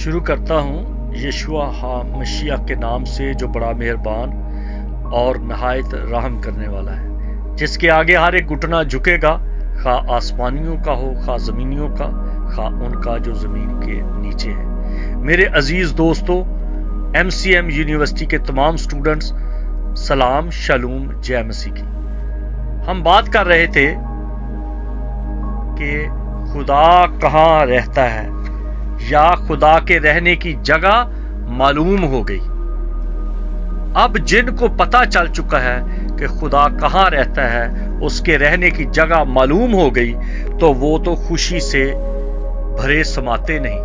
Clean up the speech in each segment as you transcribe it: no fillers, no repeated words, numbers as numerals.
شروع کرتا ہوں یشوع مشیح کے نام سے جو بڑا مہربان اور نہایت رحم کرنے والا ہے، جس کے آگے ہر ایک گھٹنا جھکے گا، خواہ آسمانیوں کا ہو، خواہ زمینیوں کا، خواہ ان کا جو زمین کے نیچے ہے۔ میرے عزیز دوستو، MCM یونیورسٹی کے تمام سٹوڈنٹس، سلام، شالوم، جے مسیح کی۔ ہم بات کر رہے تھے کہ خدا کہاں رہتا ہے یا خدا کے رہنے کی جگہ معلوم ہو گئی۔ اب جن کو پتہ چل چکا ہے کہ خدا کہاں رہتا ہے، اس کے رہنے کی جگہ معلوم ہو گئی، تو وہ تو خوشی سے بھرے سماتے نہیں،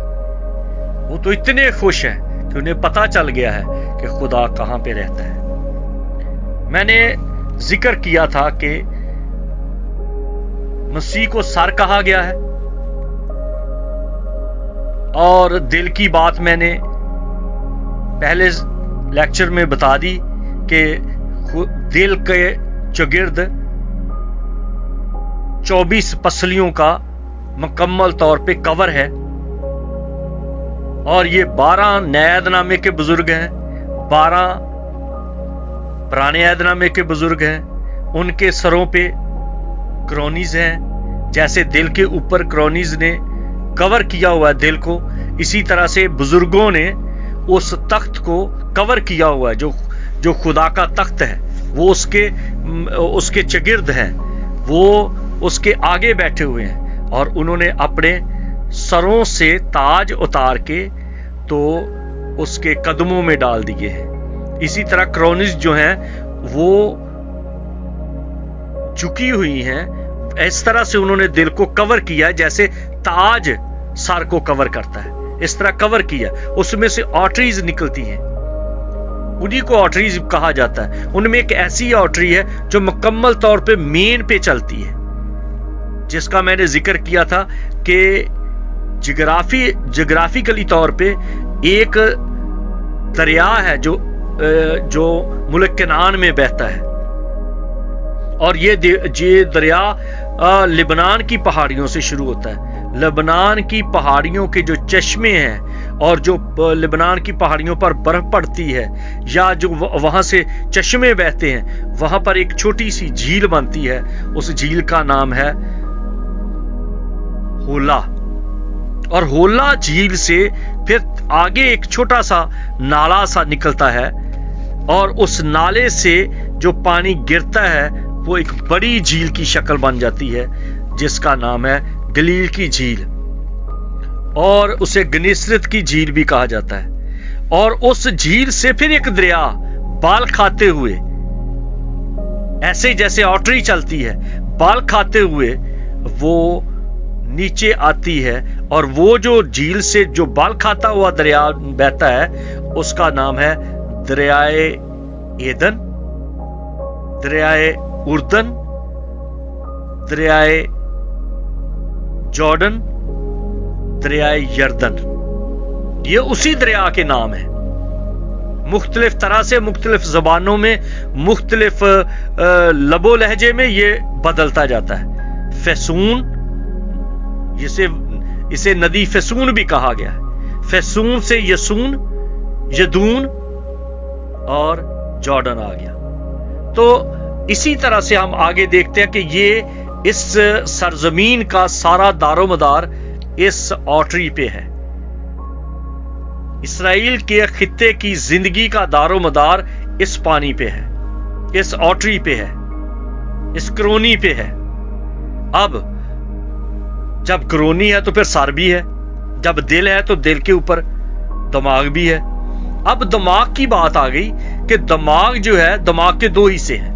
وہ تو اتنے خوش ہیں کہ انہیں پتہ چل گیا ہے کہ خدا کہاں پہ رہتا ہے۔ میں نے ذکر کیا تھا کہ مسیح کو سر کہا گیا ہے، اور دل کی بات میں نے پہلے لیکچر میں بتا دی کہ دل کے چگرد 24 پسلیوں کا مکمل طور پہ کور ہے، اور یہ 12 نئے عہد نامے کے بزرگ ہیں، 12 پرانے عہد نامے کے بزرگ ہیں۔ ان کے سروں پہ کرونیز ہیں، جیسے دل کے اوپر کرونیز نے کور کیا ہوا ہے دل کو، اسی طرح سے بزرگوں نے اس تخت کو کور کیا ہوا ہے جو خدا کا تخت ہے۔ وہ اس کے چگرد ہیں، وہ اس کے آگے بیٹھے ہوئے ہیں، اور انہوں نے اپنے سروں سے تاج اتار کے تو اس کے قدموں میں ڈال دیے ہیں۔ اسی طرح کرونیز جو ہیں وہ جھکی ہوئی ہیں، اس طرح سے انہوں نے دل کو کور کیا ہے، جیسے تاج سر کو کور کرتا ہے، اس طرح کور کیا۔ اس میں سے آرٹریز نکلتی ہیں، انہی کو آرٹریز کہا جاتا ہے۔ ان میں ایک ایسی آرٹری ہے جو مکمل طور پہ مین پہ چلتی ہے، جس کا میں نے ذکر کیا تھا کہ جغرافیکلی طور پہ ایک دریا ہے جو ملک کنعان میں بہتا ہے، اور یہ دریا لبنان کی پہاڑیوں سے شروع ہوتا ہے۔ لبنان کی پہاڑیوں کے جو چشمے ہیں، اور جو لبنان کی پہاڑیوں پر برف پڑتی ہے، یا جو وہاں سے چشمے بہتے ہیں، وہاں پر ایک چھوٹی سی جھیل بنتی ہے، اس جھیل کا نام ہے ہولا۔ اور ہولا جھیل سے پھر آگے ایک چھوٹا سا نالا سا نکلتا ہے، اور اس نالے سے جو پانی گرتا ہے وہ ایک بڑی جھیل کی شکل بن جاتی ہے، جس کا نام ہے گلیل کی جھیل، اور اسے گنیسرت کی جھیل بھی کہا جاتا ہے۔ اور اس جھیل سے پھر ایک دریا بال کھاتے ہوئے، ایسے جیسے آرٹری چلتی ہے، بال کھاتے ہوئے وہ نیچے آتی ہے، اور وہ جو جھیل سے جو بال کھاتا ہوا دریا بہتا ہے، اس کا نام ہے دریائے ایدن، دریائے اردن، دریائے جارڈن، دریائے یردن۔ یہ اسی دریا کے نام ہیں، مختلف طرح سے، مختلف زبانوں میں، مختلف لب و لہجے میں یہ بدلتا جاتا ہے۔ فیسون، اسے ندی فیسون بھی کہا گیا ہے۔ فیسون سے یسون، یدون اور جارڈن آ گیا۔ تو اسی طرح سے ہم آگے دیکھتے ہیں کہ یہ اس سرزمین کا سارا دار و مدار اس آرٹری پہ ہے۔ اسرائیل کے خطے کی زندگی کا دار و مدار اس پانی پہ ہے، اس آرٹری پہ ہے، اس کرونی پہ ہے۔ اب جب کرونی ہے تو پھر سر بھی ہے، جب دل ہے تو دل کے اوپر دماغ بھی ہے۔ اب دماغ کی بات آ گئی کہ دماغ جو ہے، دماغ کے 2 حصے ہیں،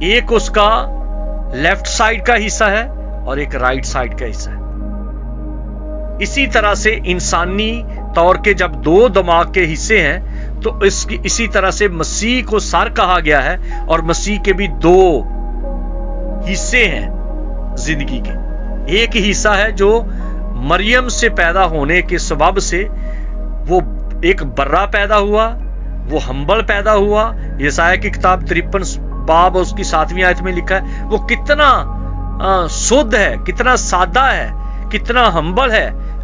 ایک اس کا لیفٹ سائیڈ کا حصہ ہے اور ایک رائٹ سائیڈ کا حصہ ہے۔ اسی طرح سے انسانی طور کے جب 2 دماغ کے حصے ہیں، تو اسی طرح سے مسیح کو سر کہا گیا ہے، اور مسیح کے بھی 2 حصے ہیں زندگی کے۔ ایک حصہ ہے جو مریم سے پیدا ہونے کے سبب سے وہ ایک برا پیدا ہوا، وہ ہمبل پیدا ہوا۔ یسایہ کی کتاب 53 باب اس کی 7ویں آیت میں لکھا ہے وہ کتنا سود ہے، کتنا سادہ ہے، کتنا ہمبل ہے،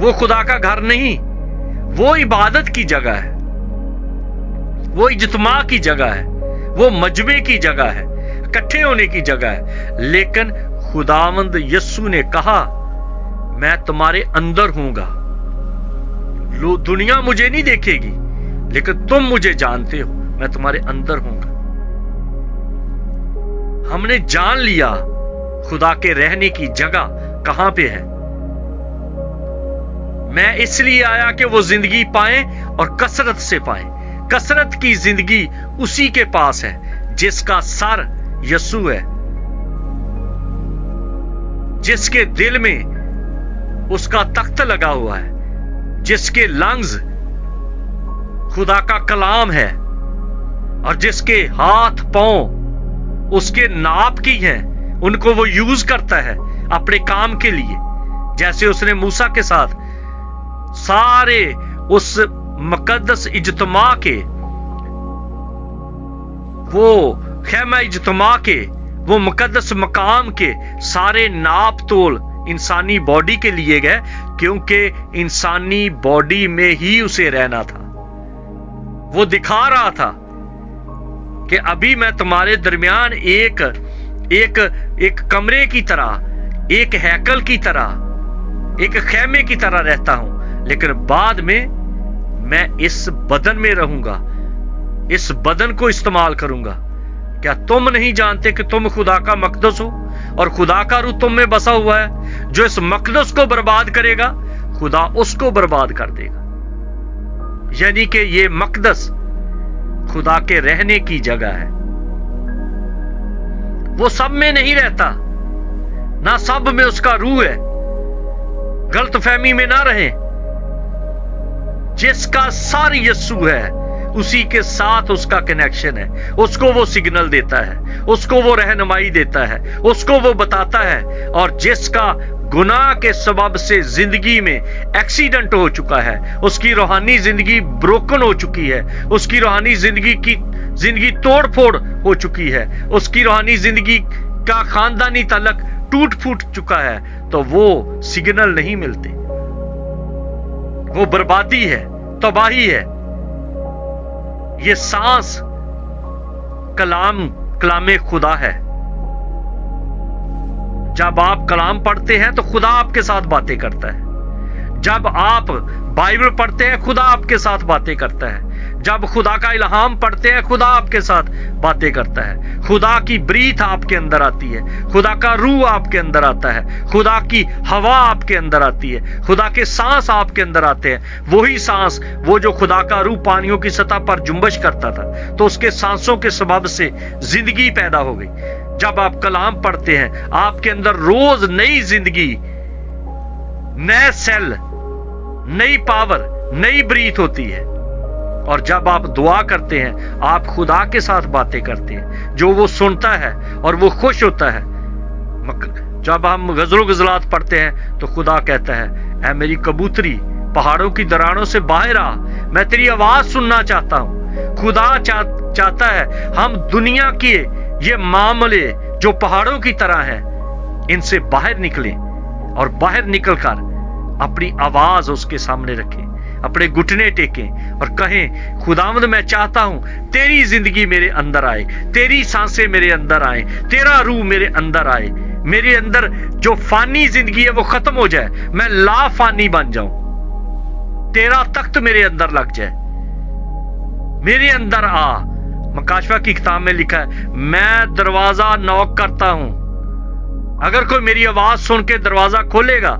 وہ خدا کا گھر نہیں، وہ عبادت کی جگہ ہے، وہ اجتماع کی جگہ ہے، وہ مجمع کی جگہ ہے، اکٹھے ہونے کی جگہ ہے۔ لیکن خداوند یسوع نے کہا میں تمہارے اندر ہوں گا، دنیا مجھے نہیں دیکھے گی لیکن تم مجھے جانتے ہو، میں تمہارے اندر ہوں گا۔ ہم نے جان لیا خدا کے رہنے کی جگہ کہاں پہ ہے۔ میں اس لیے آیا کہ وہ زندگی پائیں اور کثرت سے پائیں۔ کثرت کی زندگی اسی کے پاس ہے جس کا سر یسوع ہے، جس کے دل میں اس کا تخت لگا ہوا ہے، جس کے لنگز خدا کا کلام ہے، اور جس کے ہاتھ پاؤں اس کے ناپ کی ہیں، ان کو وہ یوز کرتا ہے اپنے کام کے لیے، جیسے اس نے موسیٰ کے ساتھ سارے اس مقدس اجتماع کے، وہ خیمہ اجتماع کے، وہ مقدس مقام کے سارے ناپ تول انسانی باڈی کے لیے گئے، کیونکہ انسانی باڈی میں ہی اسے رہنا تھا۔ وہ دکھا رہا تھا کہ ابھی میں تمہارے درمیان ایک کمرے کی طرح، ایک ہیکل کی طرح، ایک خیمے کی طرح رہتا ہوں، لیکن بعد میں اس بدن میں رہوں گا، اس بدن کو استعمال کروں گا۔ کیا تم نہیں جانتے کہ تم خدا کا مقدس ہو اور خدا کا روح تم میں بسا ہوا ہے؟ جو اس مقدس کو برباد کرے گا خدا اس کو برباد کر دے گا۔ یعنی کہ یہ مقدس خدا کے رہنے کی جگہ ہے۔ وہ سب میں نہیں رہتا، نہ سب میں اس کا روح ہے۔ غلط فہمی میں نہ رہیں۔ جس کا سر یسوع ہے اسی کے ساتھ اس کا کنیکشن ہے، اس کو وہ سگنل دیتا ہے، اس کو وہ رہنمائی دیتا ہے، اس کو وہ بتاتا ہے۔ اور جس کا گناہ کے سبب سے زندگی میں ایکسیڈنٹ ہو چکا ہے، اس کی روحانی زندگی بروکن ہو چکی ہے، اس کی روحانی زندگی توڑ پھوڑ ہو چکی ہے، اس کی روحانی زندگی کا خاندانی تعلق ٹوٹ پھوٹ چکا ہے، تو وہ سگنل نہیں ملتے، وہ بربادی ہے، تباہی ہے۔ یہ سانس کلام خدا ہے۔ جب آپ کلام پڑھتے ہیں تو خدا آپ کے ساتھ باتیں کرتا ہے۔ جب آپ بائبل پڑھتے ہیں خدا آپ کے ساتھ باتیں کرتا ہے۔ جب خدا کا الہام پڑھتے ہیں خدا آپ کے ساتھ باتیں کرتا ہے۔ خدا کی بریتھ آپ کے اندر آتی ہے، خدا کا روح آپ کے اندر آتا ہے، خدا کی ہوا آپ کے اندر آتی ہے، خدا کے سانس آپ کے اندر آتے ہیں۔ وہی سانس، وہ جو خدا کا روح پانیوں کی سطح پر جنبش کرتا تھا، تو اس کے سانسوں کے سبب سے زندگی پیدا ہو گئی۔ جب آپ کلام پڑھتے ہیں آپ کے اندر روز نئی زندگی، نئے سیل، نئی پاور، نئی بریتھ ہوتی ہے۔ اور جب آپ دعا کرتے ہیں آپ خدا کے ساتھ باتیں کرتے ہیں، جو وہ سنتا ہے اور وہ خوش ہوتا ہے۔ جب ہم غزل و غزلات پڑھتے ہیں تو خدا کہتا ہے اے میری کبوتری پہاڑوں کی درانوں سے باہر آ، میں تیری آواز سننا چاہتا ہوں۔ خدا چاہتا ہے ہم دنیا کے یہ معاملے جو پہاڑوں کی طرح ہیں ان سے باہر نکلیں، اور باہر نکل کر اپنی آواز اس کے سامنے رکھیں، اپنے گھٹنے ٹیکیں اور کہیں خداوند میں چاہتا ہوں تیری زندگی میرے اندر آئے، تیری سانسیں میرے اندر آئیں، تیرا روح میرے اندر آئے، میرے اندر جو فانی زندگی ہے وہ ختم ہو جائے، میں لا فانی بن جاؤں، تیرا تخت میرے اندر لگ جائے، میرے اندر آ۔ مکاشفہ کی کتاب میں لکھا ہے میں دروازہ نوک کرتا ہوں، اگر کوئی میری آواز سن کے دروازہ کھولے گا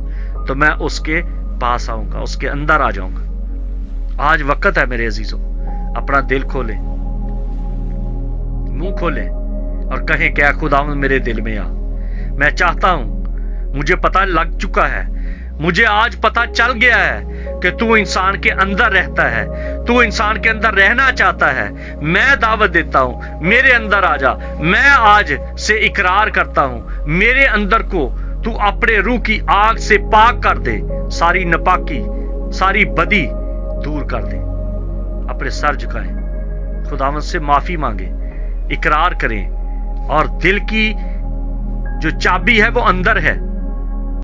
تو میں اس کے پاس آؤں گا، اس کے اندر آ جاؤں گا۔ آج وقت ہے میرے عزیزوں، اپنا دل کھولیں، منہ کھولیں اور کہیں کہ اے خداوند میرے دل میں آ۔ میں چاہتا ہوں، مجھے پتہ لگ چکا ہے، مجھے آج پتہ چل گیا ہے کہ تو انسان کے اندر رہتا ہے، تو انسان کے اندر رہنا چاہتا ہے۔ میں دعوت دیتا ہوں میرے اندر آ جا۔ میں آج سے اقرار کرتا ہوں میرے اندر کو تو اپنے روح کی آگ سے پاک کر دے، ساری ناپاکی، ساری بدی دور کر دے۔ اپنے سر جھکائیں، خداوند سے معافی مانگیں، اقرار کریں، اور دل کی جو چابی ہے وہ اندر ہے،